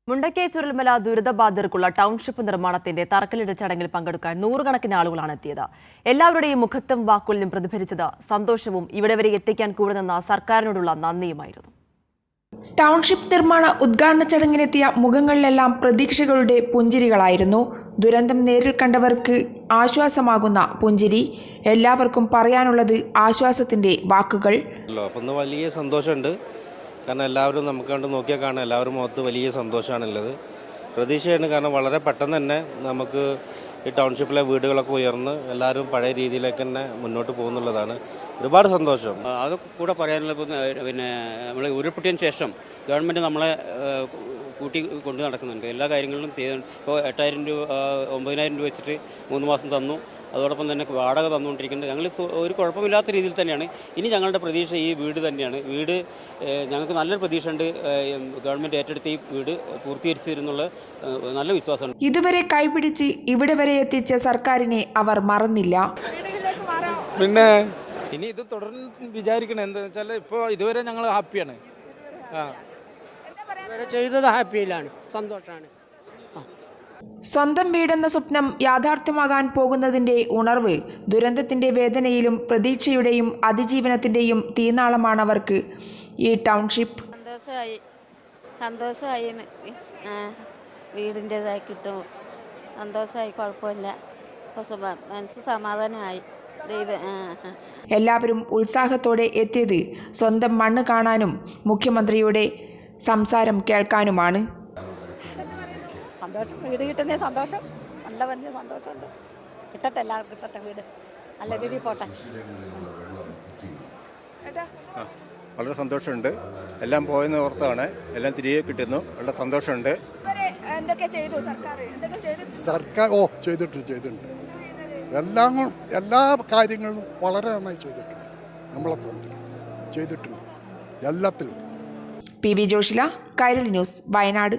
Mundakkai Chooralmala ദുരിതബാധിതർക്കുള്ള township നിർമ്മാണത്തിന്റെ തറക്കല്ലിടൽ ചടങ്ങിൽ പങ്കെടുക്കാൻ നൂറുകണക്കിന് ആളുകളാണ് എത്തിയത്. എല്ലാവരുടെയും മുഖത്തും വാക്കുകളിലും പ്രതിഫലിച്ചത് സന്തോഷവും ഇവിടെ വരെ എത്തിക്കാൻ കൂടെ നിന്ന സർക്കാരിനോടുള്ള നന്ദിയുമായിരുന്നു. ടൗൺഷിപ്പ് നിർമ്മാണ ഉദ്ഘാടന ചടങ്ങിനെത്തിയ മുഖങ്ങളിലെല്ലാം പ്രതീക്ഷകളുടെ പുഞ്ചിരികളായിരുന്നു. ദുരന്തം നേരിൽ കണ്ടവർക്ക് ആശ്വാസമാകുന്ന പുഞ്ചിരി. എല്ലാവർക്കും പറയാനുള്ളത് ആശ്വാസത്തിന്റെ വാക്കുകൾ. വലിയ സന്തോഷമുണ്ട്. കാരണം എല്ലാവരും നമുക്ക് കണ്ട് നോക്കിയാൽ കാണാം, എല്ലാവരും മുഖത്ത് വലിയ സന്തോഷമാണുള്ളത്. പ്രതീക്ഷയാണ്. കാരണം വളരെ പെട്ടെന്ന് തന്നെ നമുക്ക് ഈ ടൗൺഷിപ്പിലെ വീടുകളൊക്കെ ഉയർന്ന് എല്ലാവരും പഴയ രീതിയിലേക്ക് തന്നെ മുന്നോട്ട് പോകുന്നുള്ളതാണ്. ഒരുപാട് സന്തോഷം. അത് കൂടെ പറയാനുള്ള പിന്നെ നമ്മൾ ഉരുൾപൊട്ടിയതിന് ശേഷം ഗവൺമെൻറ് നമ്മളെ കൂട്ടി കൊണ്ടു നടക്കുന്നുണ്ട്. എല്ലാ കാര്യങ്ങളിലും ചെയ്യുന്നുണ്ട്. ഇപ്പോൾ 8,000 രൂപ 9,000 രൂപ വെച്ചിട്ട് 3 മാസം തന്നു. അതോടൊപ്പം തന്നെ വാടക തന്നുകൊണ്ടിരിക്കുന്നുണ്ട്. ഞങ്ങൾ ഒരു കുഴപ്പമില്ലാത്ത രീതിയിൽ തന്നെയാണ്. ഇനി ഞങ്ങളുടെ പ്രതീക്ഷ ഈ വീട് തന്നെയാണ്. വീട് ഞങ്ങൾക്ക് നല്ലൊരു പ്രതീക്ഷയുണ്ട്. ഗവൺമെൻറ് ഏറ്റെടുത്ത് ഈ വീട് പൂർത്തീകരിച്ചു തരുന്നുള്ള നല്ല വിശ്വാസമുണ്ട്. ഇതുവരെ കൈപിടിച്ച് ഇവിടെ വരെ എത്തിച്ച സർക്കാരിനെ അവർ മറന്നില്ല. പിന്നെ ഇനി ഇത് തുടർന്ന് വിചാരിക്കണം. എന്താണെന്ന് വെച്ചാൽ ഇപ്പോൾ ഇതുവരെ ഞങ്ങൾ ഹാപ്പിയാണ്. ചെയ്തത് ഹാപ്പിയിലാണ്, സന്തോഷമാണ്. സ്വന്തം വീടെന്ന സ്വപ്നം യാഥാർത്ഥ്യമാകാൻ പോകുന്നതിൻ്റെ ഉണർവ്, ദുരന്തത്തിൻ്റെ വേദനയിലും പ്രതീക്ഷയുടെയും അതിജീവനത്തിൻ്റെയും തീനാളമാണവർക്ക് ഈ ടൗൺഷിപ്പ്. സന്തോഷമായി വീടിൻ്റെതായി കിട്ടും. സന്തോഷമായി, കുഴപ്പമില്ല. മനസ്സ് സമാധാനമായി. എല്ലാവരും ഉത്സാഹത്തോടെ എത്തിയത് സ്വന്തം മണ്ണ് കാണാനും മുഖ്യമന്ത്രിയുടെ സംസാരം കേൾക്കാനുമാണ്. സന്തോഷം, വീട് കിട്ടുന്ന സന്തോഷം, നല്ല വലിയ സന്തോഷമുണ്ട്. കിട്ടട്ടെ, എല്ലാവർക്കും കിട്ടട്ടെ, വീട് നല്ല രീതിയിൽ പോട്ടെ. വളരെ സന്തോഷമുണ്ട്. എല്ലാം പോയെന്ന് ഓർത്താണ്, എല്ലാം തിരികെ കിട്ടുന്നു. വളരെ സന്തോഷമുണ്ട്. എന്തൊക്കെ ചെയ്തു സർക്കാർ? സർക്കാർ ചെയ്തിട്ടുണ്ട്. എല്ലാ കാര്യങ്ങളും വളരെ നന്നായി ചെയ്തിട്ടുണ്ട്. നമ്മളെ ചെയ്തിട്ടുണ്ട് എല്ലാത്തിലും. PV Joshila, Kairali news, Wayanad.